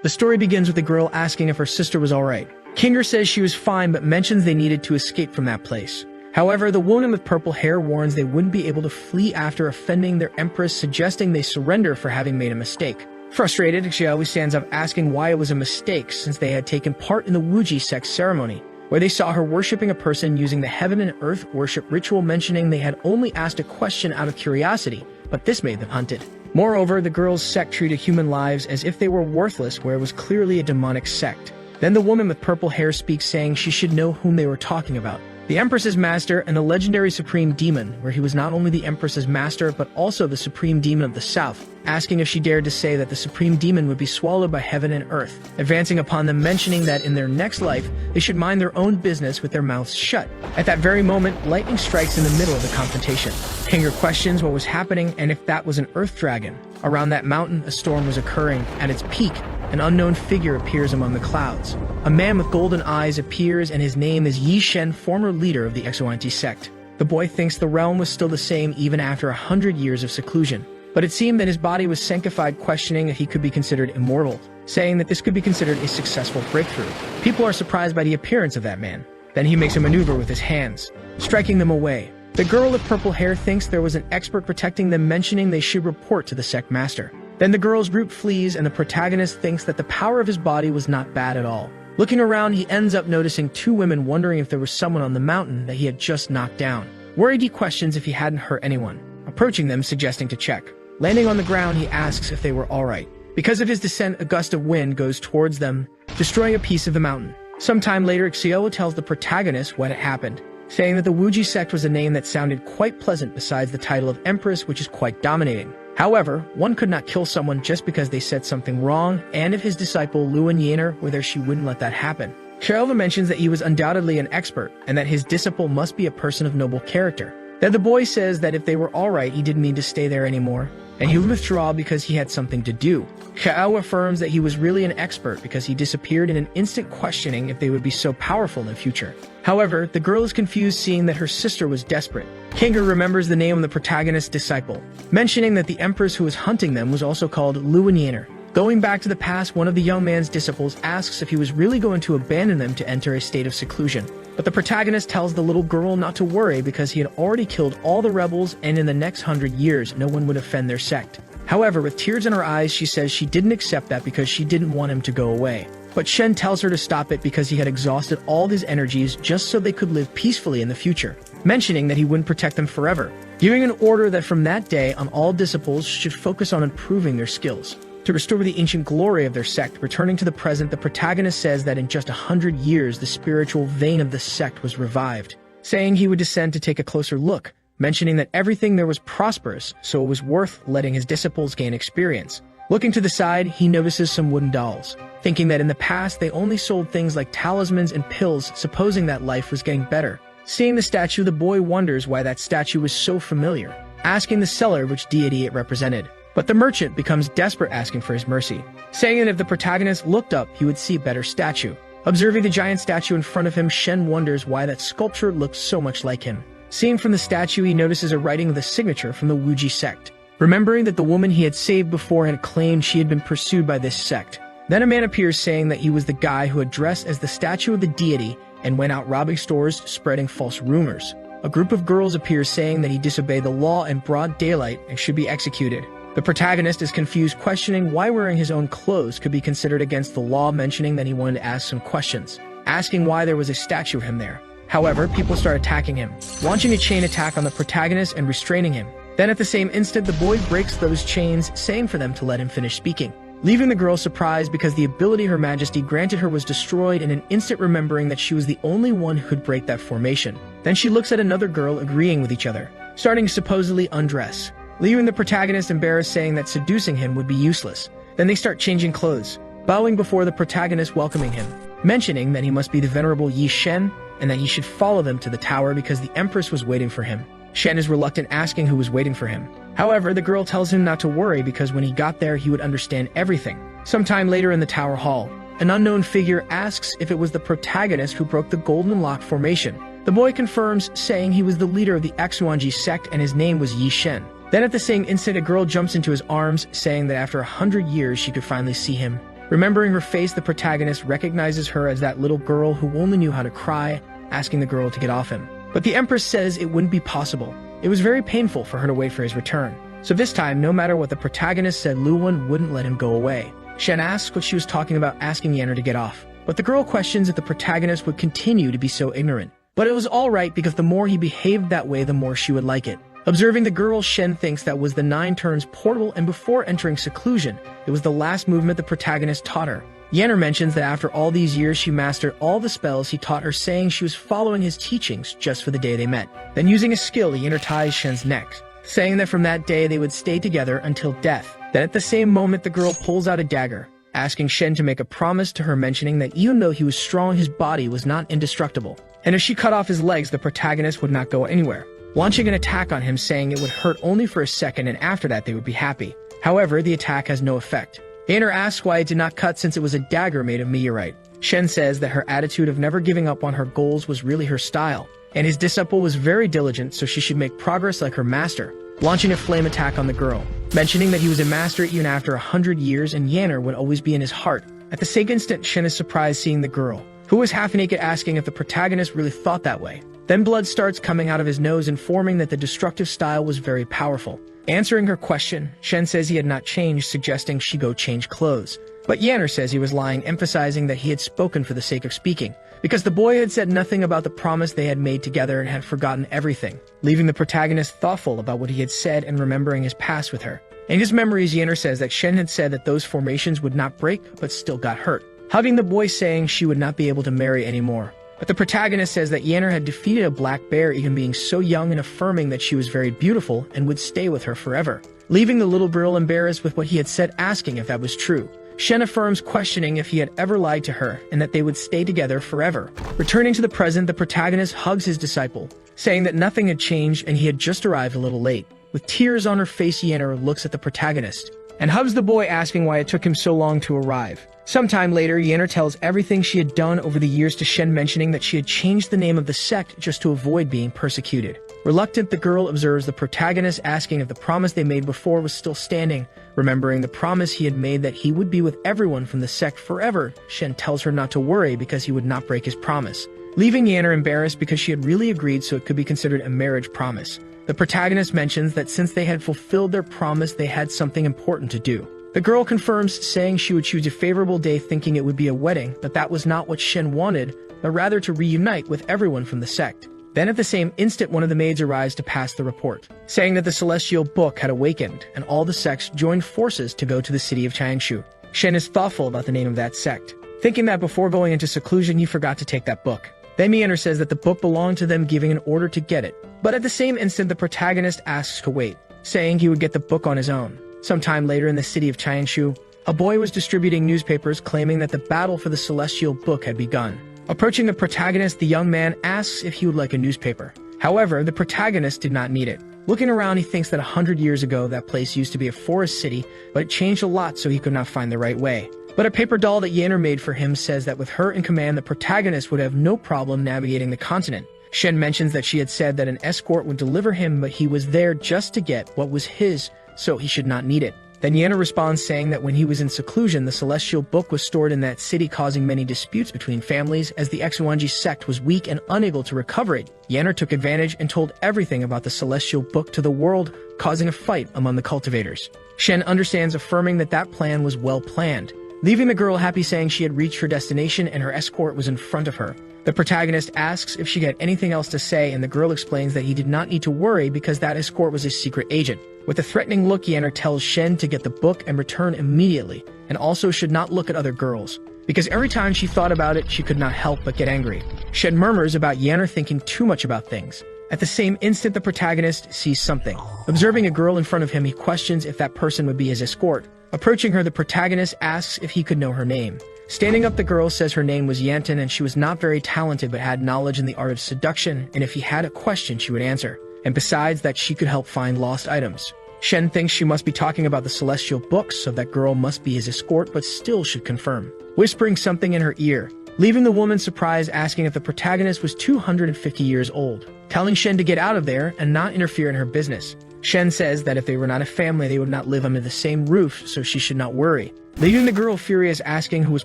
The story begins with the girl asking if her sister was alright. Kinger says she was fine but mentions they needed to escape from that place. However, the woman with purple hair warns they wouldn't be able to flee after offending their empress, suggesting they surrender for having made a mistake. Frustrated, Xiaoyu stands up asking why it was a mistake since they had taken part in the Wuji sect ceremony, where they saw her worshipping a person using the heaven and earth worship ritual, mentioning they had only asked a question out of curiosity, but this made them hunted. Moreover, the girl's sect treated human lives as if they were worthless, where it was clearly a demonic sect. Then the woman with purple hair speaks, saying she should know whom they were talking about. The Empress's master and the legendary Supreme Demon, where he was not only the Empress's master but also the Supreme Demon of the South, asking if she dared to say that the Supreme Demon would be swallowed by heaven and earth, advancing upon them, mentioning that in their next life they should mind their own business with their mouths shut. At that very moment, lightning strikes in the middle of the confrontation. Kinger questions what was happening and if that was an earth dragon. Around that mountain, a storm was occurring. At its peak, an unknown figure appears among the clouds. A man with golden eyes appears, and his name is Yi Shen, former leader of the Xuanti sect. The boy thinks the realm was still the same even after 100 years of seclusion. But it seemed that his body was sanctified, questioning if he could be considered immortal, saying that this could be considered a successful breakthrough. People are surprised by the appearance of that man. Then he makes a maneuver with his hands, striking them away. The girl with purple hair thinks there was an expert protecting them, mentioning they should report to the sect master. Then the girl's group flees, and the protagonist thinks that the power of his body was not bad at all. Looking around, he ends up noticing two women, wondering if there was someone on the mountain that he had just knocked down. Worried, he questions if he hadn't hurt anyone, approaching them, suggesting to check. Landing on the ground, he asks if they were alright. Because of his descent, a gust of wind goes towards them, destroying a piece of the mountain. Sometime later, Xiao tells the protagonist what had happened, saying that the Wuji sect was a name that sounded quite pleasant besides the title of Empress, which is quite dominating. However, one could not kill someone just because they said something wrong, and if his disciple Luan Yaner were there, she wouldn't let that happen. Xiao mentions that he was undoubtedly an expert, and that his disciple must be a person of noble character. Then the boy says that if they were alright, he didn't need to stay there anymore, and he would withdraw because he had something to do. Xiao affirms that he was really an expert because he disappeared in an instant, questioning if they would be so powerful in the future. However, the girl is confused, seeing that her sister was desperate. Kinger remembers the name of the protagonist's disciple, mentioning that the empress who was hunting them was also called Luan Yaner. Going back to the past, one of the young man's disciples asks if he was really going to abandon them to enter a state of seclusion. But the protagonist tells the little girl not to worry because he had already killed all the rebels, and in the next 100 years, no one would offend their sect. However, with tears in her eyes, she says she didn't accept that because she didn't want him to go away. But Shen tells her to stop it because he had exhausted all his energies just so they could live peacefully in the future, mentioning that he wouldn't protect them forever, giving an order that from that day on all disciples should focus on improving their skills to restore the ancient glory of their sect. Returning to the present, the protagonist says that in just 100 years the spiritual vein of the sect was revived, saying he would descend to take a closer look, mentioning that everything there was prosperous, so it was worth letting his disciples gain experience. Looking to the side, he notices some wooden dolls, thinking that in the past they only sold things like talismans and pills, supposing that life was getting better. Seeing the statue, the boy wonders why that statue was so familiar, asking the seller which deity it represented. But the merchant becomes desperate, asking for his mercy, saying that if the protagonist looked up, he would see a better statue. Observing the giant statue in front of him, Shen wonders why that sculpture looked so much like him. Seeing from the statue, he notices a writing with a signature from the Wuji sect, remembering that the woman he had saved before had claimed she had been pursued by this sect. Then a man appears, saying that he was the guy who had dressed as the statue of the deity and went out robbing stores, spreading false rumors. A group of girls appears, saying that he disobeyed the law in broad daylight and should be executed. The protagonist is confused, questioning why wearing his own clothes could be considered against the law, mentioning that he wanted to ask some questions, asking why there was a statue of him there. However, people start attacking him, launching a chain attack on the protagonist and restraining him. Then at the same instant, the boy breaks those chains, saying for them to let him finish speaking, leaving the girl surprised because the ability Her Majesty granted her was destroyed in an instant, remembering that she was the only one who could break that formation. Then she looks at another girl, agreeing with each other, starting to supposedly undress, leaving the protagonist embarrassed, saying that seducing him would be useless. Then they start changing clothes, bowing before the protagonist, welcoming him, mentioning that he must be the venerable Yi Shen and that he should follow them to the tower because the empress was waiting for him. Shen is reluctant, asking who was waiting for him. However, the girl tells him not to worry because when he got there he would understand everything. Sometime later in the tower hall, an unknown figure asks if it was the protagonist who broke the golden lock formation. The boy confirms, saying he was the leader of the Xuanji sect and his name was Yi Shen. Then at the same instant, a girl jumps into his arms, saying that after 100 years she could finally see him, Remembering her face, the protagonist recognizes her as that little girl who only knew how to cry, asking the girl to get off him. But the Empress says it wouldn't be possible. It was very painful for her to wait for his return. So this time, no matter what the protagonist said, Luwon wouldn't let him go away. Shen asks what she was talking about, asking Yanner to get off. But the girl questions if the protagonist would continue to be so ignorant. But it was alright because the more he behaved that way, the more she would like it. Observing the girl, Shen thinks that was the 9 turns portal, and before entering seclusion, it was the last movement the protagonist taught her. Yanner mentions that after all these years she mastered all the spells he taught her, saying she was following his teachings just for the day they met. Then using a skill, he interties Shen's neck, saying that from that day they would stay together until death. Then at the same moment the girl pulls out a dagger, asking Shen to make a promise to her, mentioning that even though he was strong, his body was not indestructible. And if she cut off his legs, the protagonist would not go anywhere, launching an attack on him, saying it would hurt only for a second and after that they would be happy. However, the attack has no effect. Yanner asks why it did not cut since it was a dagger made of meteorite. Shen says that her attitude of never giving up on her goals was really her style, and his disciple was very diligent, so she should make progress like her master, launching a flame attack on the girl, mentioning that he was a master even after 100 years and Yanner would always be in his heart. At the same instant, Shen is surprised seeing the girl, who was half naked, asking if the protagonist really thought that way. Then blood starts coming out of his nose, informing that the destructive style was very powerful. Answering her question, Shen says he had not changed, suggesting she go change clothes. But Yanner says he was lying, emphasizing that he had spoken for the sake of speaking, because the boy had said nothing about the promise they had made together and had forgotten everything, leaving the protagonist thoughtful about what he had said and remembering his past with her. In his memories, Yanner says that Shen had said that those formations would not break, but still got hurt, hugging the boy, saying she would not be able to marry anymore. But the protagonist says that Yanner had defeated a black bear even being so young, and affirming that she was very beautiful and would stay with her forever, leaving the little girl embarrassed with what he had said, asking if that was true. Shen affirms, questioning if he had ever lied to her and that they would stay together forever. Returning to the present, the protagonist hugs his disciple, saying that nothing had changed and he had just arrived a little late. With tears on her face, Yanner looks at the protagonist and hugs the boy, asking why it took him so long to arrive. Sometime later, Yanner tells everything she had done over the years to Shen, mentioning that she had changed the name of the sect just to avoid being persecuted. Reluctant, the girl observes the protagonist, asking if the promise they made before was still standing. Remembering the promise he had made that he would be with everyone from the sect forever, Shen tells her not to worry because he would not break his promise, leaving Yanner embarrassed because she had really agreed, so it could be considered a marriage promise. The protagonist mentions that since they had fulfilled their promise, they had something important to do. The girl confirms, saying she would choose a favorable day, thinking it would be a wedding, but that was not what Shen wanted, but rather to reunite with everyone from the sect. Then at the same instant, one of the maids arrives to pass the report, saying that the celestial book had awakened, and all the sects joined forces to go to the city of Changshu. Shen is thoughtful about the name of that sect, thinking that before going into seclusion he forgot to take that book. Then Yanner says that the book belonged to them, giving an order to get it. But at the same instant, the protagonist asks to wait, saying he would get the book on his own. Sometime later in the city of Changshu, a boy was distributing newspapers, claiming that the battle for the celestial book had begun. Approaching the protagonist, the young man asks if he would like a newspaper. However, the protagonist did not need it. Looking around, he thinks that 100 years ago that place used to be a forest city, but it changed a lot, so he could not find the right way. But a paper doll that Yanner made for him says that with her in command, the protagonist would have no problem navigating the continent. Shen mentions that she had said that an escort would deliver him, but he was there just to get what was his, so he should not need it. Then Yanner responds, saying that when he was in seclusion, the celestial book was stored in that city, causing many disputes between families, as the Xuanji sect was weak and unable to recover it. Yanner took advantage and told everything about the celestial book to the world, causing a fight among the cultivators. Shen understands, affirming that that plan was well planned, leaving the girl happy, saying she had reached her destination and her escort was in front of her. The protagonist asks if she had anything else to say, and the girl explains that he did not need to worry because that escort was a secret agent. With a threatening look, Yanner tells Shen to get the book and return immediately, and also should not look at other girls, because every time she thought about it, she could not help but get angry. Shen murmurs about Yanner thinking too much about things. At the same instant, the protagonist sees something. Observing a girl in front of him, he questions if that person would be his escort. Approaching her, the protagonist asks if he could know her name. Standing up, the girl says her name was Yanton, and she was not very talented but had knowledge in the art of seduction, and if he had a question she would answer. And besides that, she could help find lost items. Shen thinks she must be talking about the celestial books, so that girl must be his escort, but still should confirm, whispering something in her ear, leaving the woman surprised, asking if the protagonist was 250 years old, telling Shen to get out of there and not interfere in her business. Shen says that if they were not a family, they would not live under the same roof, so she should not worry, leaving the girl furious, asking who was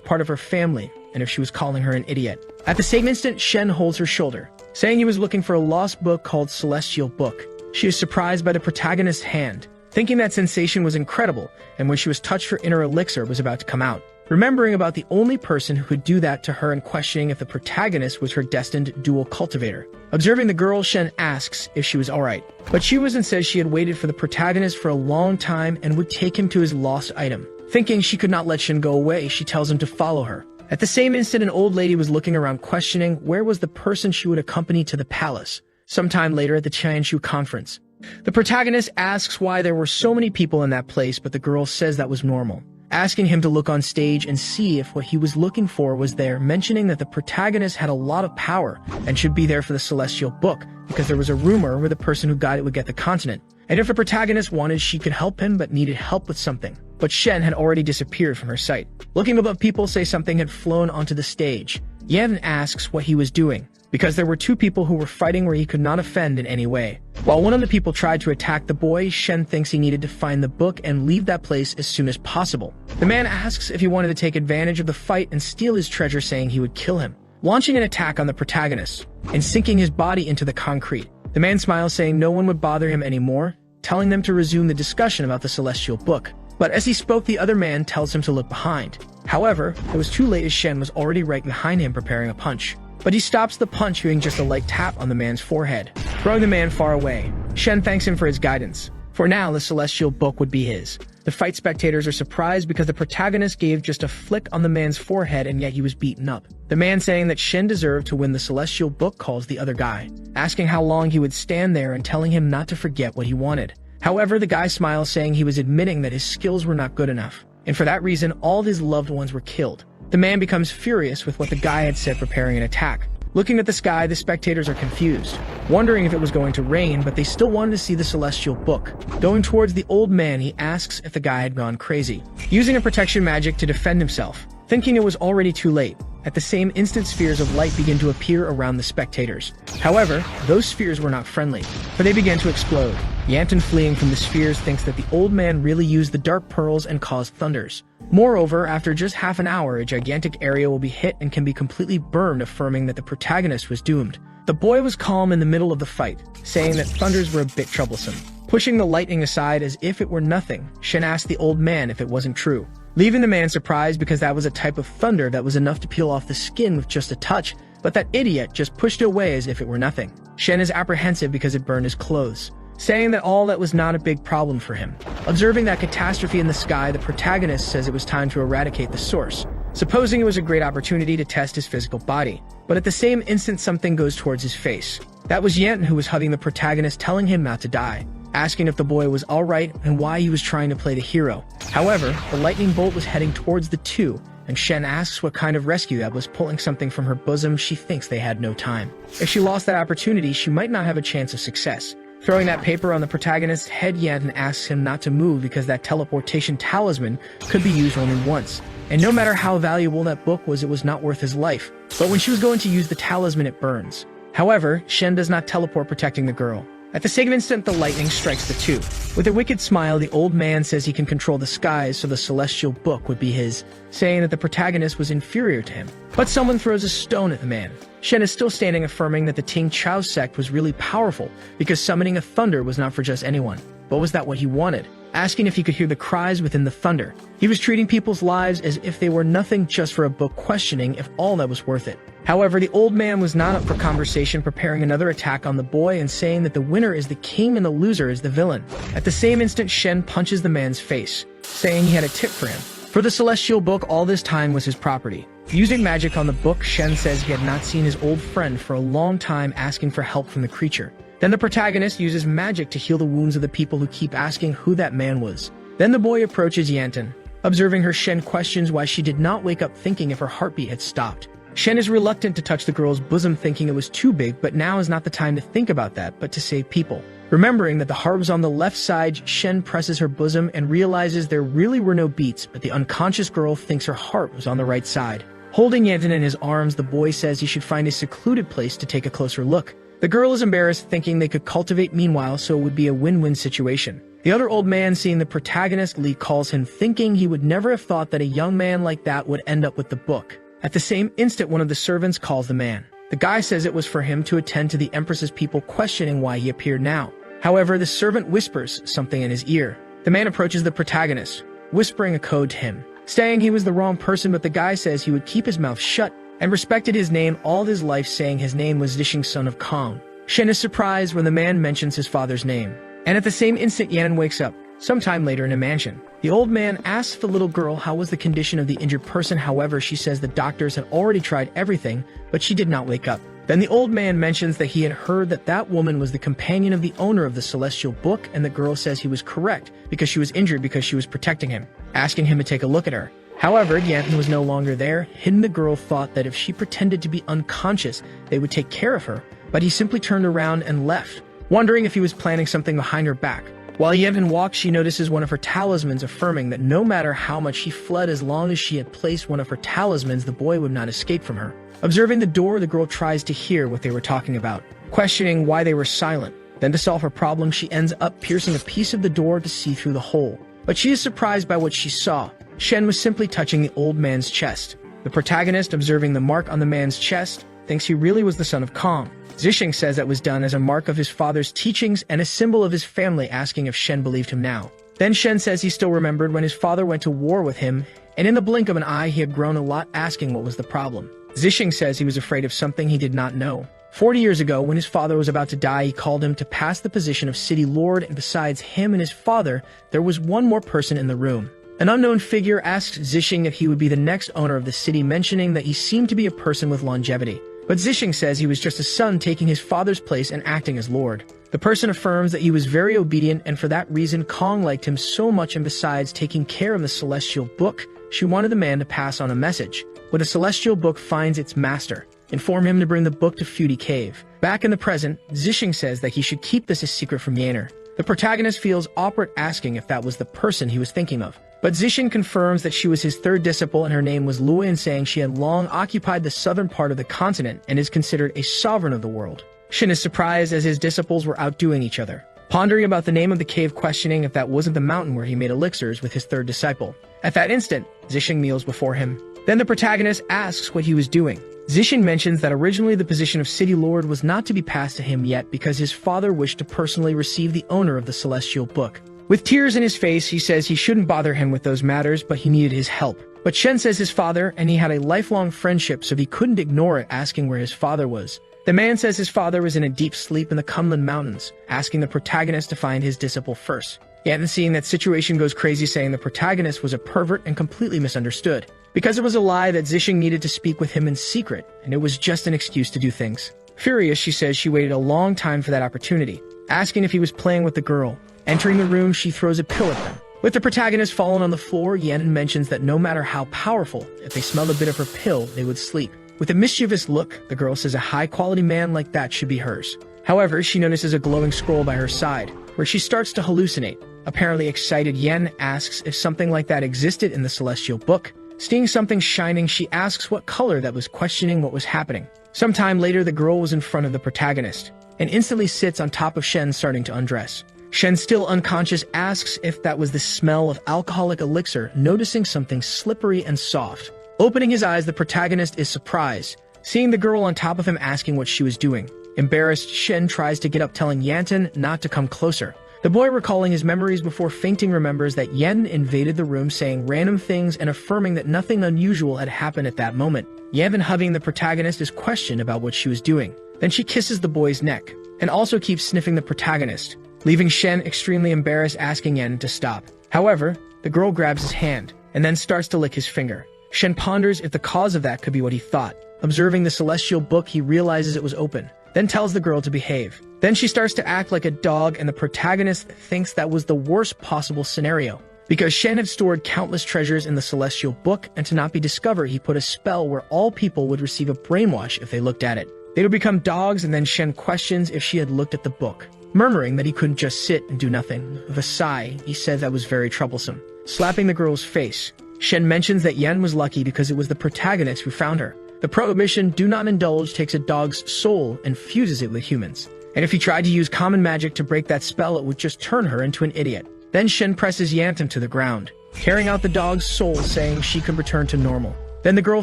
part of her family and if she was calling her an idiot. At the same instant, Shen holds her shoulder, saying he was looking for a lost book called Celestial Book. She is surprised by the protagonist's hand, thinking that sensation was incredible, and when she was touched, her inner elixir was about to come out. Remembering about the only person who could do that to her and questioning if the protagonist was her destined dual cultivator. Observing the girl, Shen asks if she was alright, but she was and says she had waited for the protagonist for a long time and would take him to his lost item. Thinking she could not let Shen go away, she tells him to follow her. At the same instant, an old lady was looking around questioning where was the person she would accompany to the palace, sometime later at the Qianshu conference. The protagonist asks why there were so many people in that place, but the girl says that was normal, asking him to look on stage and see if what he was looking for was there, mentioning that the protagonist had a lot of power and should be there for the Celestial Book because there was a rumor where the person who got it would get the continent. And if the protagonist wanted, she could help him but needed help with something. But Shen had already disappeared from her sight. Looking above, people say something had flown onto the stage. Yan asks what he was doing, because there were two people who were fighting where he could not offend in any way. While one of the people tried to attack the boy, Shen thinks he needed to find the book and leave that place as soon as possible. The man asks if he wanted to take advantage of the fight and steal his treasure, saying he would kill him, launching an attack on the protagonist and sinking his body into the concrete. The man smiles, saying no one would bother him anymore, telling them to resume the discussion about the Celestial Book. But as he spoke, the other man tells him to look behind. However, it was too late as Shen was already right behind him preparing a punch. But he stops the punch, hearing just a light tap on the man's forehead, throwing the man far away. Shen thanks him for his guidance. For now, the Celestial Book would be his. The fight spectators are surprised because the protagonist gave just a flick on the man's forehead and yet he was beaten up. The man saying that Shen deserved to win the Celestial Book calls the other guy, asking how long he would stand there and telling him not to forget what he wanted. However, the guy smiles, saying he was admitting that his skills were not good enough, and for that reason, all of his loved ones were killed. The man becomes furious with what the guy had said, preparing an attack. Looking at the sky, the spectators are confused, wondering if it was going to rain, but they still wanted to see the Celestial Book. Going towards the old man, he asks if the guy had gone crazy, using a protection magic to defend himself, thinking it was already too late. At the same instant, spheres of light begin to appear around the spectators. However, those spheres were not friendly, for they began to explode. Yanton, fleeing from the spheres, thinks that the old man really used the dark pearls and caused thunders. Moreover, after just half an hour, a gigantic area will be hit and can be completely burned, affirming that the protagonist was doomed. The boy was calm in the middle of the fight, saying that thunders were a bit troublesome. Pushing the lightning aside as if it were nothing, Shen asked the old man if it wasn't true, leaving the man surprised because that was a type of thunder that was enough to peel off the skin with just a touch, but that idiot just pushed it away as if it were nothing. Shen is apprehensive because it burned his clothes, saying that all that was not a big problem for him. Observing that catastrophe in the sky, the protagonist says it was time to eradicate the source, supposing it was a great opportunity to test his physical body. But at the same instant, something goes towards his face. That was Yanton, who was hugging the protagonist, telling him not to die, asking if the boy was alright and why he was trying to play the hero. However, the lightning bolt was heading towards the two, and Shen asks what kind of rescue that was, pulling something from her bosom. She thinks they had no time. If she lost that opportunity, she might not have a chance of success. Throwing that paper on the protagonist's head, Yanton asks him not to move because that teleportation talisman could be used only once. And no matter how valuable that book was, it was not worth his life. But when she was going to use the talisman, it burns. However, Shen does not teleport, protecting the girl. At the same instant, the lightning strikes the two. With a wicked smile, the old man says he can control the skies, so the Celestial Book would be his, saying that the protagonist was inferior to him. But someone throws a stone at the man. Shen is still standing, affirming that the Ting Chao sect was really powerful, because summoning a thunder was not for just anyone. But was that what he wanted? Asking if he could hear the cries within the thunder. He was treating people's lives as if they were nothing just for a book, questioning if all that was worth it. However, the old man was not up for conversation, preparing another attack on the boy and saying that the winner is the king and the loser is the villain. At the same instant, Shen punches the man's face, saying he had a tip for him. For the Celestial Book, all this time was his property. Using magic on the book, Shen says he had not seen his old friend for a long time, asking for help from the creature. Then the protagonist uses magic to heal the wounds of the people who keep asking who that man was. Then the boy approaches Yanton. Observing her, Shen questions why she did not wake up, thinking if her heartbeat had stopped. Shen is reluctant to touch the girl's bosom, thinking it was too big, but now is not the time to think about that, but to save people. Remembering that the heart was on the left side, Shen presses her bosom and realizes there really were no beats, but the unconscious girl thinks her heart was on the right side. Holding Yanton in his arms, the boy says he should find a secluded place to take a closer look. The girl is embarrassed, thinking they could cultivate meanwhile, so it would be a win-win situation. The other old man, seeing the protagonist, Lee, calls him, thinking he would never have thought that a young man like that would end up with the book. At the same instant, one of the servants calls the man. The guy says it was for him to attend to the Empress's people, questioning why he appeared now. However, the servant whispers something in his ear. The man approaches the protagonist, whispering a code to him, saying he was the wrong person, but the guy says he would keep his mouth shut and respected his name all his life, saying his name was Zixing, son of Kong. Shen is surprised when the man mentions his father's name. And at the same instant, Yan wakes up, sometime later in a mansion. The old man asks the little girl how was the condition of the injured person. However, she says the doctors had already tried everything, but she did not wake up. Then the old man mentions that he had heard that that woman was the companion of the owner of the Celestial Book, and the girl says he was correct because she was injured because she was protecting him, asking him to take a look at her. However, Yan was no longer there. Hidden, the girl thought that if she pretended to be unconscious, they would take care of her, but he simply turned around and left, wondering if he was planning something behind her back. While Yevon walks, she notices one of her talismans, affirming that no matter how much she fled, as long as she had placed one of her talismans, the boy would not escape from her. Observing the door, the girl tries to hear what they were talking about, questioning why they were silent. Then, to solve her problem, she ends up piercing a piece of the door to see through the hole. But she is surprised by what she saw. Shen was simply touching the old man's chest. The protagonist, observing the mark on the man's chest, thinks he really was the son of Kong. Zixing says that was done as a mark of his father's teachings and a symbol of his family, asking if Shen believed him now. Then Shen says he still remembered when his father went to war with him, and in the blink of an eye he had grown a lot, asking what was the problem. Zixing says he was afraid of something he did not know. 40 years ago, when his father was about to die, he called him to pass the position of city lord, and besides him and his father, there was one more person in the room. An unknown figure asked Zixing if he would be the next owner of the city, mentioning that he seemed to be a person with longevity. But Zixing says he was just a son taking his father's place and acting as lord. The person affirms that he was very obedient, and for that reason Kong liked him so much, and besides taking care of the Celestial Book, she wanted the man to pass on a message. When the Celestial Book finds its master, inform him to bring the book to Fudy Cave. Back in the present, Zixing says that he should keep this a secret from Yaner. The protagonist feels awkward, asking if that was the person he was thinking of. But Zixing confirms that she was his third disciple and her name was Lua, and saying she had long occupied the southern part of the continent and is considered a sovereign of the world. Shen is surprised as his disciples were outdoing each other, pondering about the name of the cave, questioning if that wasn't the mountain where he made elixirs with his third disciple. At that instant, Zixing kneels before him. Then the protagonist asks what he was doing. Zixing mentions that originally the position of City Lord was not to be passed to him yet because his father wished to personally receive the owner of the Celestial Book. With tears in his face, he says he shouldn't bother him with those matters, but he needed his help. But Shen says his father, and he had a lifelong friendship, so he couldn't ignore it, asking where his father was. The man says his father was in a deep sleep in the Kunlun Mountains, asking the protagonist to find his disciple first. Yet, seeing that situation goes crazy, saying the protagonist was a pervert and completely misunderstood, because it was a lie that Zixing needed to speak with him in secret, and it was just an excuse to do things. Furious, she says she waited a long time for that opportunity, asking if he was playing with the girl. Entering the room, she throws a pill at them. With the protagonist fallen on the floor, Yan mentions that no matter how powerful, if they smelled a bit of her pill, they would sleep. With a mischievous look, the girl says a high-quality man like that should be hers. However, she notices a glowing scroll by her side, where she starts to hallucinate. Apparently excited, Yan asks if something like that existed in the Celestial Book. Seeing something shining, she asks what color that was, questioning what was happening. Sometime later, the girl was in front of the protagonist, and instantly sits on top of Shen, starting to undress. Shen, still unconscious, asks if that was the smell of alcoholic elixir, noticing something slippery and soft. Opening his eyes, the protagonist is surprised, seeing the girl on top of him, asking what she was doing. Embarrassed, Shen tries to get up, telling Yanton not to come closer. The boy, recalling his memories before fainting, remembers that Yen invaded the room, saying random things and affirming that nothing unusual had happened at that moment. Yevon, hugging the protagonist, is questioned about what she was doing. Then she kisses the boy's neck, and also keeps sniffing the protagonist, leaving Shen extremely embarrassed, asking Yen to stop. However, the girl grabs his hand, and then starts to lick his finger. Shen ponders if the cause of that could be what he thought. Observing the Celestial Book, he realizes it was open, then tells the girl to behave. Then she starts to act like a dog, and the protagonist thinks that was the worst possible scenario. Because Shen had stored countless treasures in the Celestial Book, and to not be discovered, he put a spell where all people would receive a brainwash if they looked at it. They would become dogs, and then Shen questions if she had looked at the book, murmuring that he couldn't just sit and do nothing. With a sigh, he said that was very troublesome. Slapping the girl's face, Shen mentions that Yen was lucky because it was the protagonist who found her. The prohibition "do not indulge" takes a dog's soul and fuses it with humans. And if he tried to use common magic to break that spell, it would just turn her into an idiot. Then Shen presses Yanton to the ground, carrying out the dog's soul, saying she could return to normal. Then the girl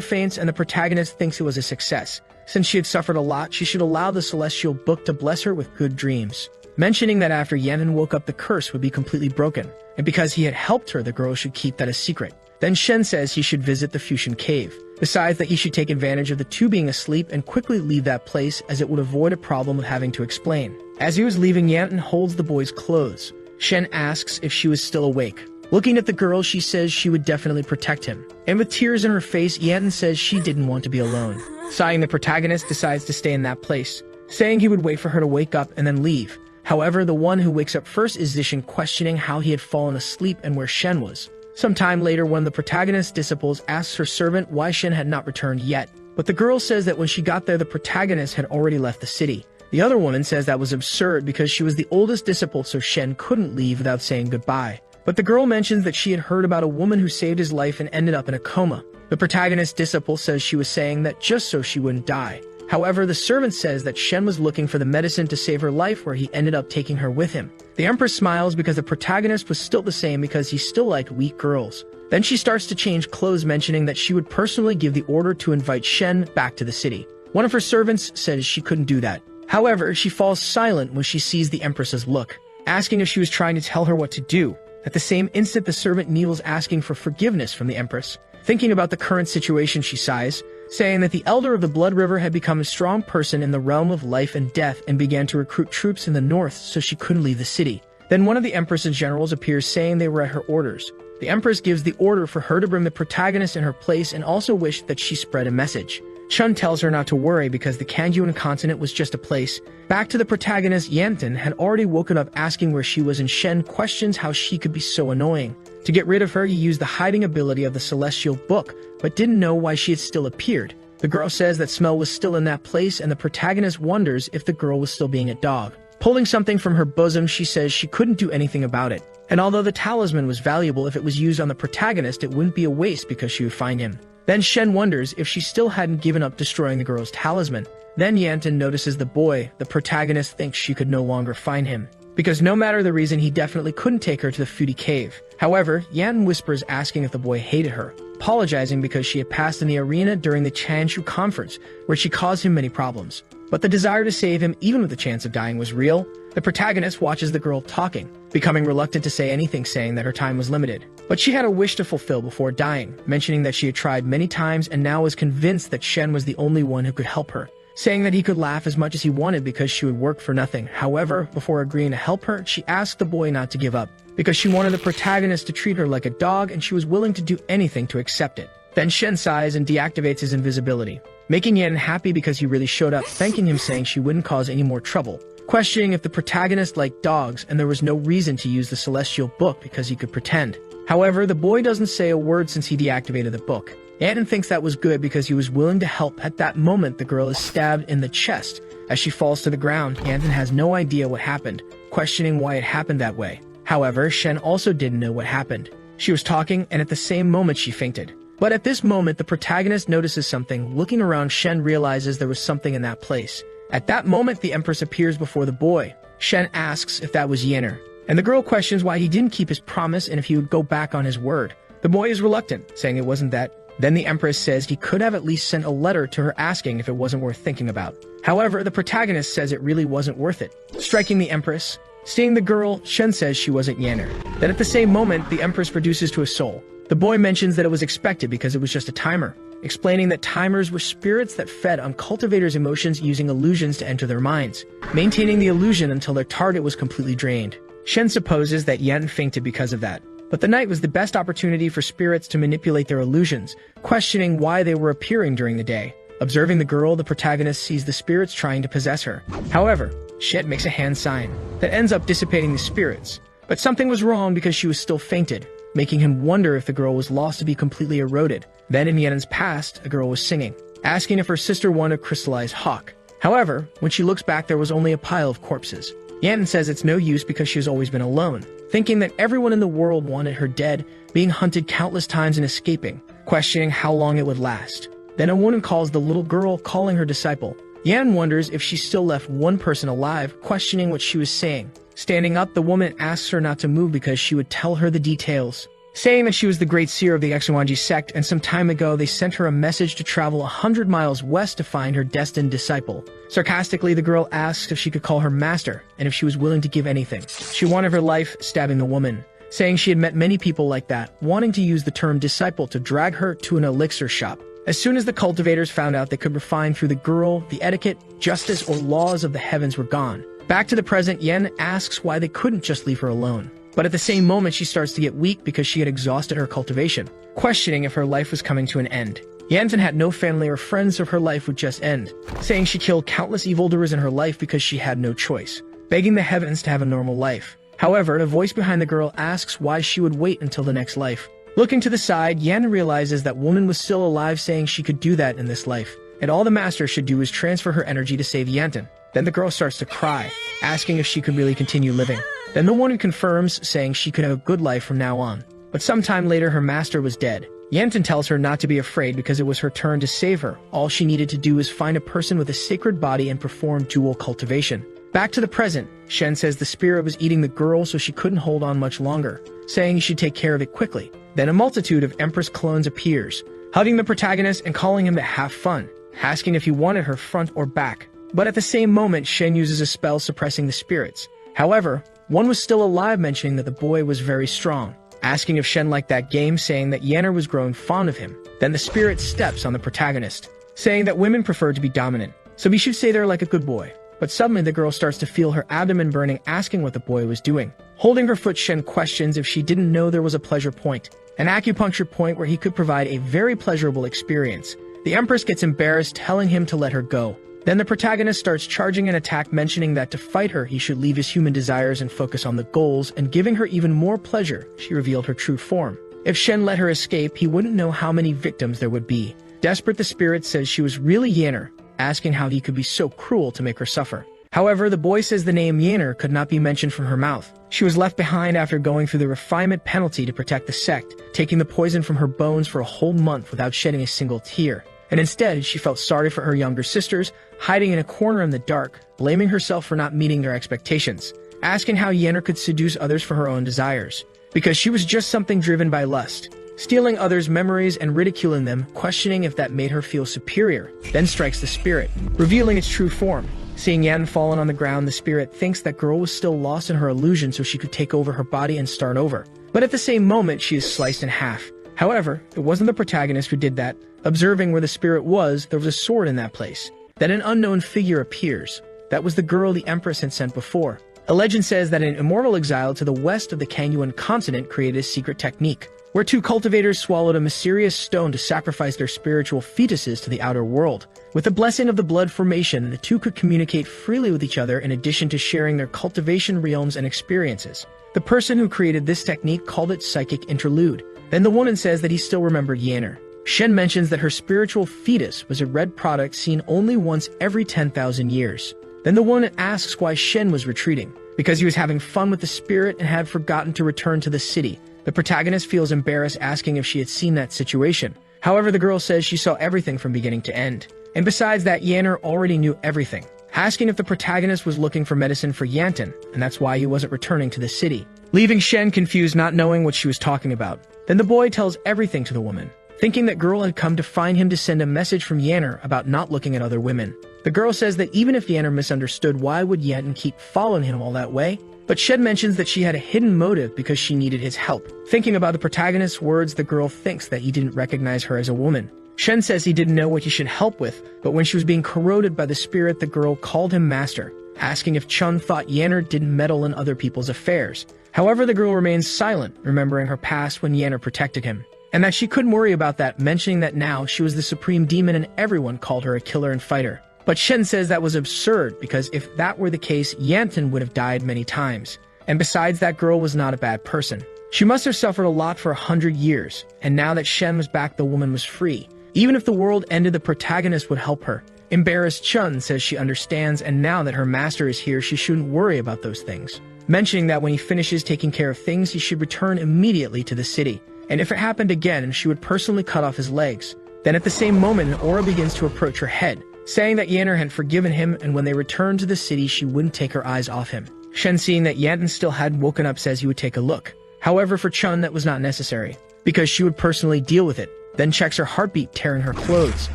faints and the protagonist thinks it was a success. Since she had suffered a lot, she should allow the celestial book to bless her with good dreams, mentioning that after Yanton woke up, the curse would be completely broken, and because he had helped her, the girl should keep that a secret. Then Shen says he should visit the Fusion Cave, besides that he should take advantage of the two being asleep and quickly leave that place, as it would avoid a problem of having to explain. As he was leaving, Yanton holds the boy's clothes. Shen asks if she was still awake. Looking at the girl, she says she would definitely protect him. And with tears in her face, Yanton says she didn't want to be alone. Sighing, the protagonist decides to stay in that place, saying he would wait for her to wake up and then leave. However, the one who wakes up first is Zishan, questioning how he had fallen asleep and where Shen was. Sometime later, one of the protagonist's disciples asks her servant why Shen had not returned yet, but the girl says that when she got there, the protagonist had already left the city. The other woman says that was absurd because she was the oldest disciple, so Shen couldn't leave without saying goodbye. But the girl mentions that she had heard about a woman who saved his life and ended up in a coma. The protagonist's disciple says she was saying that just so she wouldn't die. However, the servant says that Shen was looking for the medicine to save her life, where he ended up taking her with him. The Empress smiles because the protagonist was still the same because he still liked weak girls. Then she starts to change clothes, mentioning that she would personally give the order to invite Shen back to the city. One of her servants says she couldn't do that. However, she falls silent when she sees the Empress's look, asking if she was trying to tell her what to do. At the same instant, the servant kneels, asking for forgiveness from the Empress. Thinking about the current situation, she sighs, saying that the Elder of the Blood River had become a strong person in the realm of life and death and began to recruit troops in the north, so she couldn't leave the city. Then one of the Empress's generals appears, saying they were at her orders. The Empress gives the order for her to bring the protagonist in her place and also wished that she spread a message. Chun tells her not to worry because the Kangyuan continent was just a place. Back to the protagonist, Yanton had already woken up asking where she was, and Shen questions how she could be so annoying. To get rid of her, he used the hiding ability of the celestial book, but didn't know why she had still appeared. The girl says that Smell was still in that place, and the protagonist wonders if the girl was still being a dog. Pulling something from her bosom, she says she couldn't do anything about it. And although the talisman was valuable, if it was used on the protagonist, it wouldn't be a waste because she would find him. Then Shen wonders if she still hadn't given up destroying the girl's talisman. Then Yanton notices the boy. The protagonist thinks she could no longer find him, because no matter the reason, he definitely couldn't take her to the Fudy Cave. However, Yanton whispers, asking if the boy hated her, apologizing because she had passed in the arena during the Chanshu conference, where she caused him many problems. But the desire to save him, even with the chance of dying, was real. The protagonist watches the girl talking, becoming reluctant to say anything, saying that her time was limited. But she had a wish to fulfill before dying, mentioning that she had tried many times and now was convinced that Shen was the only one who could help her, saying that he could laugh as much as he wanted because she would work for nothing. However, before agreeing to help her, she asked the boy not to give up, because she wanted the protagonist to treat her like a dog and she was willing to do anything to accept it. Then Shen sighs and deactivates his invisibility, making Yan happy because he really showed up, thanking him, saying she wouldn't cause any more trouble, questioning if the protagonist liked dogs, and there was no reason to use the celestial book because he could pretend. However, the boy doesn't say a word since he deactivated the book. Yanton thinks that was good because he was willing to help. At that moment, the girl is stabbed in the chest. As she falls to the ground, Yanton has no idea what happened, questioning why it happened that way. However, Shen also didn't know what happened. She was talking, and at the same moment she fainted. But at this moment, the protagonist notices something. Looking around, Shen realizes there was something in that place. At that moment, the Empress appears before the boy. Shen asks if that was Yenner, and the girl questions why he didn't keep his promise and if he would go back on his word. The boy is reluctant, saying it wasn't that. Then the Empress says he could have at least sent a letter to her asking if it wasn't worth thinking about. However, the protagonist says it really wasn't worth it, striking the Empress. Seeing the girl, Shen says she wasn't Yenner. Then at the same moment, the Empress reduces to a soul. The boy mentions that it was expected because it was just a timer, explaining that timers were spirits that fed on cultivators' emotions using illusions to enter their minds, maintaining the illusion until their target was completely drained. Shen supposes that Yan fainted because of that. But the night was the best opportunity for spirits to manipulate their illusions, questioning why they were appearing during the day. Observing the girl, the protagonist sees the spirits trying to possess her. However, Shen makes a hand sign that ends up dissipating the spirits. But something was wrong because she was still fainted, making him wonder if the girl was lost to be completely eroded. Then in Yenen's past, a girl was singing, asking if her sister wanted a crystallized hawk. However, when she looks back, there was only a pile of corpses. Yanton says it's no use because she has always been alone, thinking that everyone in the world wanted her dead, being hunted countless times and escaping, questioning how long it would last. Then a woman calls the little girl, calling her disciple. Yan wonders if she still left one person alive, questioning what she was saying. Standing up, the woman asks her not to move because she would tell her the details, saying that she was the great seer of the Exuanji sect, and some time ago they sent her a message to travel 100 miles west to find her destined disciple. Sarcastically, the girl asks if she could call her master, and if she was willing to give anything. She wanted her life, stabbing the woman, saying she had met many people like that, wanting to use the term disciple to drag her to an elixir shop. As soon as the cultivators found out they could refine through the girl, the etiquette, justice, or laws of the heavens were gone. Back to the present, Yen asks why they couldn't just leave her alone. But at the same moment, she starts to get weak because she had exhausted her cultivation, questioning if her life was coming to an end. Yanfen had no family or friends, so her life would just end, saying she killed countless evildoers in her life because she had no choice, begging the heavens to have a normal life. However, the voice behind the girl asks why she would wait until the next life. Looking to the side, Yan realizes that woman was still alive, saying she could do that in this life, and all the master should do is transfer her energy to save Yanten. Then the girl starts to cry, asking if she could really continue living. Then the woman confirms, saying she could have a good life from now on. But sometime later, her master was dead. Yanten tells her not to be afraid because it was her turn to save her. All she needed to do was find a person with a sacred body and perform dual cultivation. Back to the present, Shen says the spirit was eating the girl, so she couldn't hold on much longer, saying he should take care of it quickly. Then a multitude of Empress clones appears, hugging the protagonist and calling him to have fun, asking if he wanted her front or back. But at the same moment, Shen uses a spell suppressing the spirits. However, one was still alive, mentioning that the boy was very strong, asking if Shen liked that game, saying that Yanner was growing fond of him. Then the spirit steps on the protagonist, saying that women prefer to be dominant, so he should stay there like a good boy. But suddenly the girl starts to feel her abdomen burning, asking what the boy was doing. Holding her foot, Shen questions if she didn't know there was a pleasure point, an acupuncture point where he could provide a very pleasurable experience. The Empress gets embarrassed, telling him to let her go. Then the protagonist starts charging an attack, mentioning that to fight her, he should leave his human desires and focus on the goals, and giving her even more pleasure. She revealed her true form. If Shen let her escape, he wouldn't know how many victims there would be. Desperate, the spirit says she was really Yanner, asking how he could be so cruel to make her suffer. However, the boy says the name Yanner could not be mentioned from her mouth. She was left behind after going through the refinement penalty to protect the sect, taking the poison from her bones for a whole month without shedding a single tear. And instead, she felt sorry for her younger sisters, hiding in a corner in the dark, blaming herself for not meeting their expectations, asking how Yanner could seduce others for her own desires, because she was just something driven by lust, stealing others' memories and ridiculing them, questioning if that made her feel superior. Then strikes the spirit, revealing its true form. Seeing Yan fallen on the ground, the spirit thinks that girl was still lost in her illusion, so she could take over her body and start over. But at the same moment, she is sliced in half. However, it wasn't the protagonist who did that. Observing where the spirit was, there was a sword in that place. Then an unknown figure appears. That was the girl the Empress had sent before. A legend says that an immortal exile to the west of the Kanyuan continent created a secret technique, where two cultivators swallowed a mysterious stone to sacrifice their spiritual fetuses to the outer world. With the blessing of the blood formation, the two could communicate freely with each other in addition to sharing their cultivation realms and experiences. The person who created this technique called it psychic interlude. Then the woman says that he still remembered Yanner. Shen mentions that her spiritual fetus was a red product seen only once every 10,000 years. Then the woman asks why Shen was retreating, because he was having fun with the spirit and had forgotten to return to the city. The protagonist feels embarrassed, asking if she had seen that situation. However, the girl says she saw everything from beginning to end. And besides that, Yanner already knew everything, asking if the protagonist was looking for medicine for Yanten, and that's why he wasn't returning to the city, leaving Shen confused, not knowing what she was talking about. Then the boy tells everything to the woman, thinking that girl had come to find him to send a message from Yanner about not looking at other women. The girl says that even if Yanner misunderstood, why would Yanten keep following him all that way? But Shen mentions that she had a hidden motive because she needed his help. Thinking about the protagonist's words, the girl thinks that he didn't recognize her as a woman. Shen says he didn't know what he should help with, but when she was being corroded by the spirit, the girl called him master, asking if Chun thought Yanner didn't meddle in other people's affairs. However, the girl remains silent, remembering her past when Yanner protected him, and that she couldn't worry about that, mentioning that now she was the supreme demon and everyone called her a killer and fighter. But Shen says that was absurd, because if that were the case, Yanten would have died many times. And besides, that girl was not a bad person. She must have suffered a lot for 100 years, and now that Shen was back, the woman was free. Even if the world ended, the protagonist would help her. Embarrassed, Chun says she understands, and now that her master is here, she shouldn't worry about those things, mentioning that when he finishes taking care of things, he should return immediately to the city. And if it happened again, she would personally cut off his legs. Then at the same moment, an aura begins to approach her head, saying that Yanner had forgiven him, and when they returned to the city, she wouldn't take her eyes off him. Shen, seeing that Yanton still hadn't woken up, says he would take a look. However, for Chun, that was not necessary, because she would personally deal with it, then checks her heartbeat, tearing her clothes.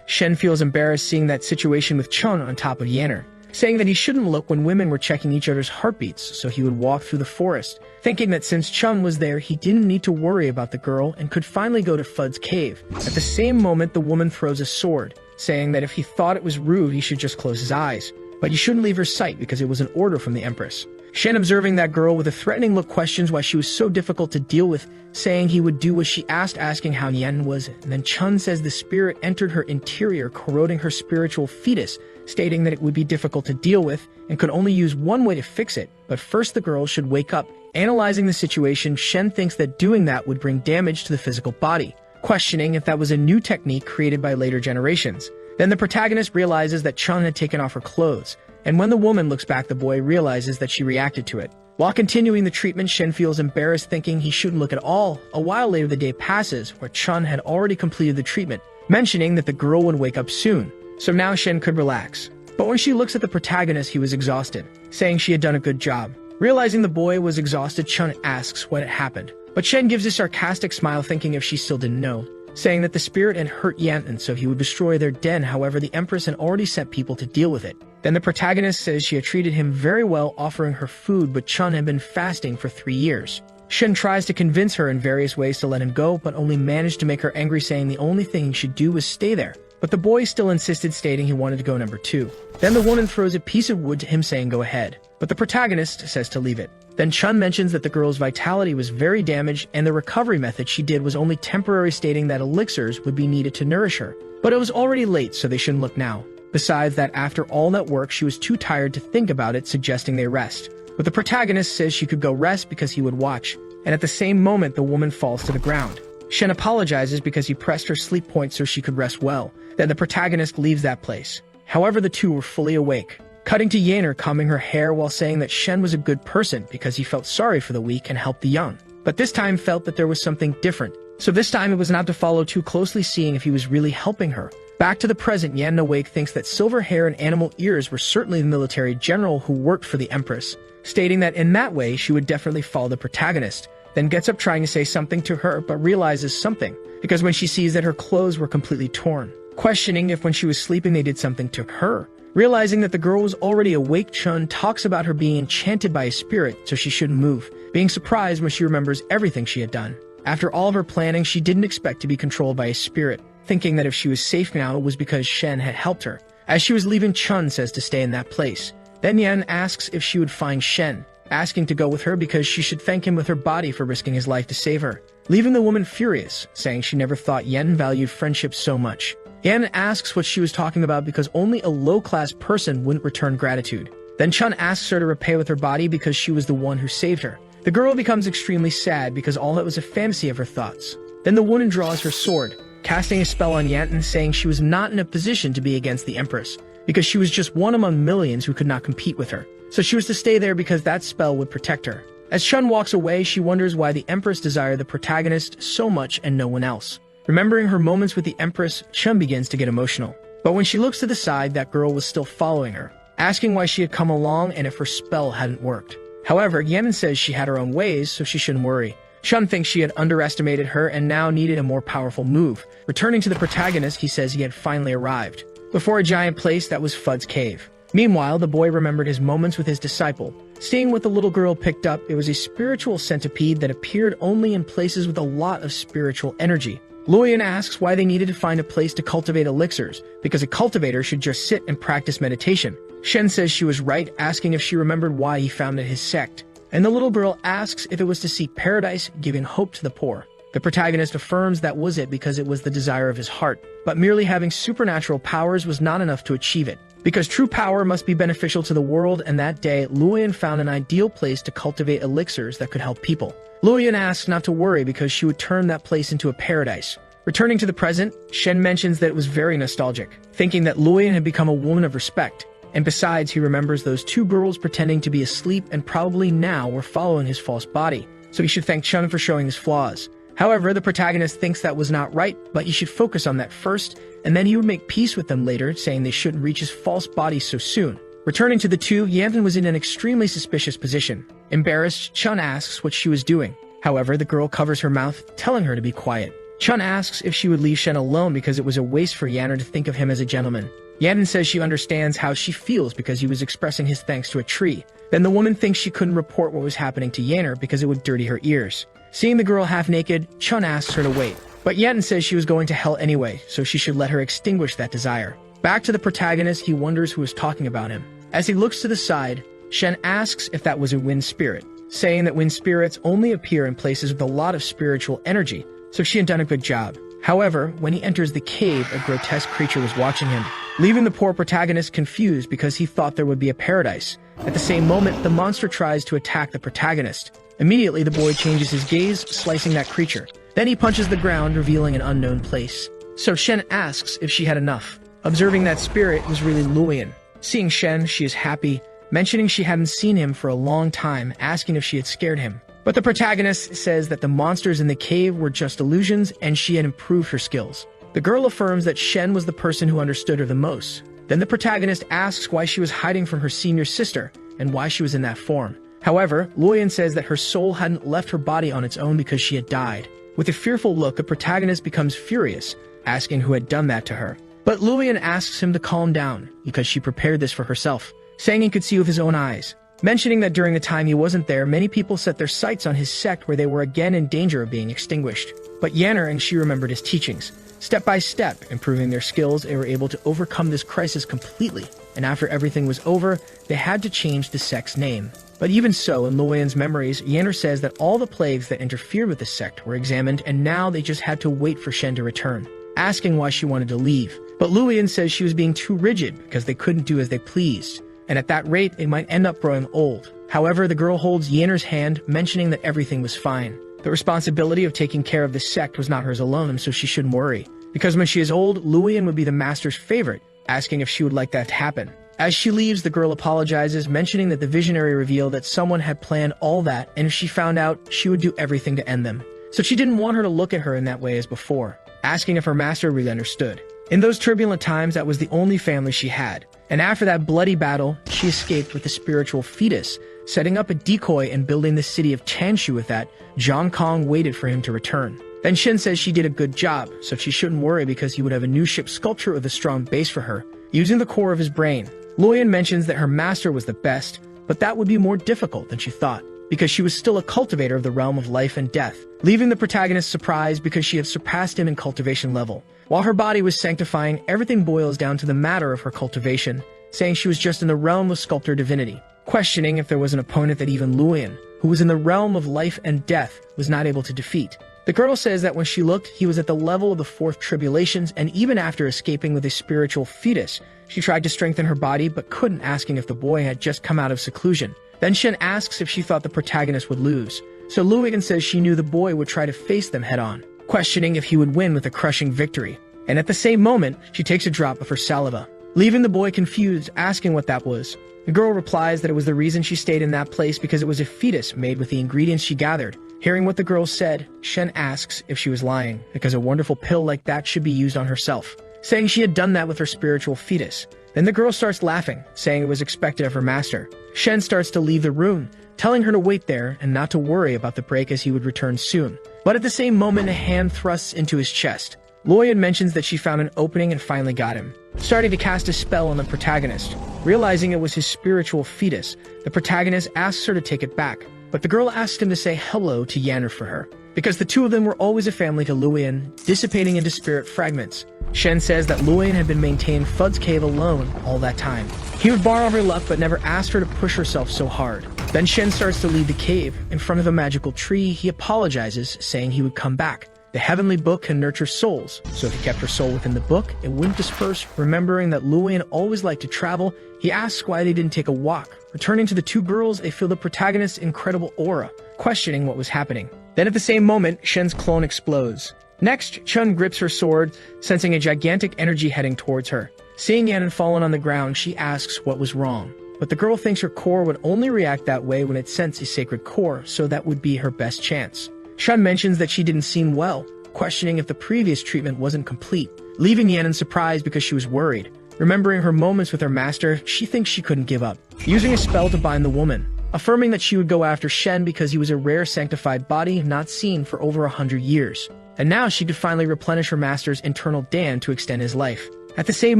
Shen feels embarrassed seeing that situation with Chun on top of Yanner, saying that he shouldn't look when women were checking each other's heartbeats, so he would walk through the forest, thinking that since Chun was there, he didn't need to worry about the girl and could finally go to Fud's cave. At the same moment, the woman throws a sword, saying that if he thought it was rude, he should just close his eyes, but he shouldn't leave her sight because it was an order from the Empress. Shen, observing that girl with a threatening look, questions why she was so difficult to deal with, saying he would do what she asked, asking how Yan was. And then Chun says the spirit entered her interior, corroding her spiritual fetus, stating that it would be difficult to deal with and could only use one way to fix it, but first the girl should wake up. Analyzing the situation, Shen thinks that doing that would bring damage to the physical body, questioning if that was a new technique created by later generations. Then the protagonist realizes that Chun had taken off her clothes, and when the woman looks back, the boy realizes that she reacted to it. While continuing the treatment, Shen feels embarrassed, thinking he shouldn't look at all. A while later, the day passes, where Chun had already completed the treatment, mentioning that the girl would wake up soon, so now Shen could relax. But when she looks at the protagonist, he was exhausted, saying she had done a good job. Realizing the boy was exhausted, Chun asks what had happened, but Shen gives a sarcastic smile, thinking if she still didn't know, saying that the spirit had hurt Yanton, so he would destroy their den. However, the Empress had already sent people to deal with it. Then the protagonist says she had treated him very well, offering her food, but Chun had been fasting for 3 years. Shen tries to convince her in various ways to let him go, but only managed to make her angry, saying the only thing he should do was stay there. But the boy still insisted, stating he wanted to go number 2. Then the woman throws a piece of wood to him, saying go ahead, but the protagonist says to leave it. Then Chun mentions that the girl's vitality was very damaged and the recovery method she did was only temporary, stating that elixirs would be needed to nourish her. But it was already late, so they shouldn't look now. Besides that, after all that work, she was too tired to think about it, suggesting they rest. But the protagonist says she could go rest because he would watch, and at the same moment, the woman falls to the ground. Shen apologizes because he pressed her sleep point so she could rest well. Then the protagonist leaves that place. However, the two were fully awake, cutting to Yanner combing her hair while saying that Shen was a good person because he felt sorry for the weak and helped the young. But this time felt that there was something different. So this time it was not to follow too closely, seeing if he was really helping her. Back to the present, Yan awake thinks that silver hair and animal ears were certainly the military general who worked for the Empress, stating that in that way she would definitely follow the protagonist. Then gets up trying to say something to her, but realizes something, because when she sees that her clothes were completely torn, questioning if when she was sleeping they did something to her. Realizing that the girl was already awake, Chun talks about her being enchanted by a spirit, so she shouldn't move, being surprised when she remembers everything she had done. After all of her planning, she didn't expect to be controlled by a spirit, thinking that if she was safe now, it was because Shen had helped her. As she was leaving, Chun says to stay in that place. Then Yan asks if she would find Shen, asking to go with her because she should thank him with her body for risking his life to save her, leaving the woman furious, saying she never thought Yan valued friendship so much. Yan asks what she was talking about because only a low-class person wouldn't return gratitude. Then Chun asks her to repay with her body because she was the one who saved her. The girl becomes extremely sad because all that was a fantasy of her thoughts. Then the woman draws her sword, casting a spell on Yanton, saying she was not in a position to be against the Empress, because she was just one among millions who could not compete with her. So she was to stay there because that spell would protect her. As Chun walks away, she wonders why the Empress desired the protagonist so much and no one else. Remembering her moments with the Empress, Chun begins to get emotional. But when she looks to the side, that girl was still following her, asking why she had come along and if her spell hadn't worked. However, Yemen says she had her own ways, so she shouldn't worry. Chun thinks she had underestimated her and now needed a more powerful move. Returning to the protagonist, he says he had finally arrived, before a giant place that was Fud's cave. Meanwhile, the boy remembered his moments with his disciple. Seeing what the little girl picked up, it was a spiritual centipede that appeared only in places with a lot of spiritual energy. Luoyan asks why they needed to find a place to cultivate elixirs, because a cultivator should just sit and practice meditation. Shen says she was right, asking if she remembered why he founded his sect. And the little girl asks if it was to seek paradise, giving hope to the poor. The protagonist affirms that was it because it was the desire of his heart, but merely having supernatural powers was not enough to achieve it, because true power must be beneficial to the world, and that day, Luoyan found an ideal place to cultivate elixirs that could help people. Luoyan asks not to worry because she would turn that place into a paradise. Returning to the present, Shen mentions that it was very nostalgic, thinking that Luoyan had become a woman of respect. And besides, he remembers those two girls pretending to be asleep and probably now were following his false body, so he should thank Chun for showing his flaws. However, the protagonist thinks that was not right, but he should focus on that first, and then he would make peace with them later, saying they shouldn't reach his false body so soon. Returning to the two, Yanton was in an extremely suspicious position. Embarrassed, Chun asks what she was doing. However, the girl covers her mouth, telling her to be quiet. Chun asks if she would leave Shen alone because it was a waste for Yanner to think of him as a gentleman. Yanton says she understands how she feels because he was expressing his thanks to a tree. Then the woman thinks she couldn't report what was happening to Yanner because it would dirty her ears. Seeing the girl half naked, Chun asks her to wait. But Yanton says she was going to hell anyway, so she should let her extinguish that desire. Back to the protagonist, he wonders who is talking about him. As he looks to the side, Shen asks if that was a wind spirit, saying that wind spirits only appear in places with a lot of spiritual energy, so she had done a good job. However, when he enters the cave, a grotesque creature was watching him, leaving the poor protagonist confused because he thought there would be a paradise. At the same moment, the monster tries to attack the protagonist. Immediately, the boy changes his gaze, slicing that creature. Then he punches the ground, revealing an unknown place. So Shen asks if she had enough. Observing that spirit was really Luoyan. Seeing Shen, she is happy, mentioning she hadn't seen him for a long time, asking if she had scared him. But the protagonist says that the monsters in the cave were just illusions and she had improved her skills. The girl affirms that Shen was the person who understood her the most. Then the protagonist asks why she was hiding from her senior sister and why she was in that form. However, Luoyan says that her soul hadn't left her body on its own because she had died. With a fearful look, the protagonist becomes furious, asking who had done that to her. But Luoyan asks him to calm down because she prepared this for herself, saying he could see with his own eyes. Mentioning that during the time he wasn't there, many people set their sights on his sect where they were again in danger of being extinguished. But Yanner and she remembered his teachings. Step by step, improving their skills, they were able to overcome this crisis completely. And after everything was over, they had to change the sect's name. But even so, in Luoyan's memories, Yanner says that all the plagues that interfered with the sect were examined and now they just had to wait for Shen to return, asking why she wanted to leave. But Luoyan says she was being too rigid because they couldn't do as they pleased. And at that rate, they might end up growing old. However, the girl holds Yanner's hand, mentioning that everything was fine. The responsibility of taking care of the sect was not hers alone, so she shouldn't worry. Because when she is old, Luoyan would be the master's favorite, asking if she would like that to happen. As she leaves, the girl apologizes, mentioning that the visionary revealed that someone had planned all that, and if she found out, she would do everything to end them. So she didn't want her to look at her in that way as before, asking if her master really understood. In those turbulent times, that was the only family she had. And after that bloody battle, she escaped with the spiritual fetus, setting up a decoy and building the city of Chanshu with that. Zhang Kong waited for him to return. Then Shen says she did a good job, so she shouldn't worry because he would have a new ship sculpture with a strong base for her, using the core of his brain. Luoyan mentions that her master was the best, but that would be more difficult than she thought, because she was still a cultivator of the realm of life and death, leaving the protagonist surprised because she had surpassed him in cultivation level. While her body was sanctifying, everything boils down to the matter of her cultivation, saying she was just in the realm of sculptor divinity, questioning if there was an opponent that even Luoyan, who was in the realm of life and death, was not able to defeat. The girl says that when she looked, he was at the level of the fourth tribulations, and even after escaping with a spiritual fetus, she tried to strengthen her body but couldn't, asking if the boy had just come out of seclusion. Then Shen asks if she thought the protagonist would lose, so Luoyan says she knew the boy would try to face them head-on, questioning if he would win with a crushing victory. And at the same moment, she takes a drop of her saliva, leaving the boy confused, asking what that was. The girl replies that it was the reason she stayed in that place because it was a fetus made with the ingredients she gathered. Hearing what the girl said, Shen asks if she was lying, because a wonderful pill like that should be used on herself, saying she had done that with her spiritual fetus. Then the girl starts laughing, saying it was expected of her master. Shen starts to leave the room, telling her to wait there and not to worry about the break as he would return soon. But at the same moment, a hand thrusts into his chest. Luoyan mentions that she found an opening and finally got him, starting to cast a spell on the protagonist. Realizing it was his spiritual fetus, the protagonist asks her to take it back, but the girl asks him to say hello to Yanner for her, because the two of them were always a family to Luoyan, dissipating into spirit fragments. Shen says that Luoyan had been maintaining Fud's cave alone all that time. He would borrow her luck but never asked her to push herself so hard. Then Shen starts to leave the cave. In front of a magical tree, he apologizes, saying he would come back. The heavenly book can nurture souls, so if he kept her soul within the book, it wouldn't disperse. Remembering that Luoyan always liked to travel, he asks why they didn't take a walk. Returning to the two girls, they feel the protagonist's incredible aura, questioning what was happening. Then at the same moment, Shen's clone explodes. Next, Chun grips her sword, sensing a gigantic energy heading towards her. Seeing Yannon fallen on the ground, she asks what was wrong. But the girl thinks her core would only react that way when it sensed a sacred core, so that would be her best chance. Shun mentions that she didn't seem well, questioning if the previous treatment wasn't complete, leaving Yan surprised because she was worried. Remembering her moments with her master, she thinks she couldn't give up, using a spell to bind the woman, affirming that she would go after Shen because he was a rare sanctified body not seen for over 100 years. And now she could finally replenish her master's internal Dan to extend his life. At the same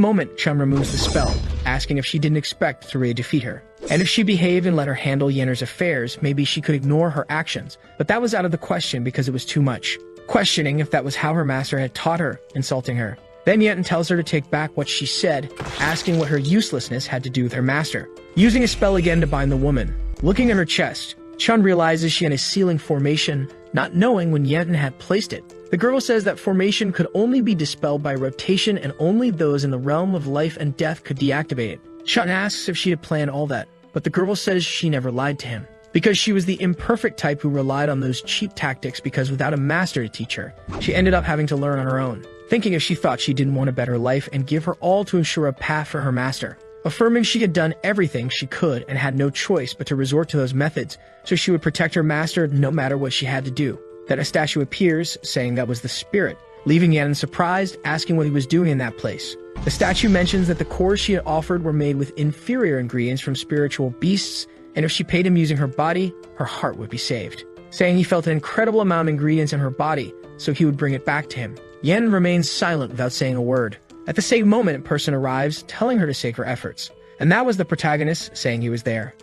moment, Chun removes the spell, asking if she didn't expect Therese to defeat her. And if she behaved and let her handle Yenner's affairs, maybe she could ignore her actions. But that was out of the question because it was too much. Questioning if that was how her master had taught her, insulting her. Then Yenten tells her to take back what she said, asking what her uselessness had to do with her master. Using a spell again to bind the woman. Looking at her chest, Chun realizes she had a sealing formation, not knowing when Yenten had placed it. The girl says that formation could only be dispelled by rotation and only those in the realm of life and death could deactivate it. Chun asks if she had planned all that, but the girl says she never lied to him. Because she was the imperfect type who relied on those cheap tactics because without a master to teach her, she ended up having to learn on her own. Thinking if she thought she didn't want a better life and give her all to ensure a path for her master. Affirming she had done everything she could and had no choice but to resort to those methods so she would protect her master no matter what she had to do. That a statue appears, saying that was the spirit, leaving Yan surprised, asking what he was doing in that place. The statue mentions that the cores she had offered were made with inferior ingredients from spiritual beasts, and if she paid him using her body, her heart would be saved. Saying he felt an incredible amount of ingredients in her body, so he would bring it back to him. Yen remains silent without saying a word. At the same moment, a person arrives, telling her to save her efforts. And that was the protagonist saying he was there.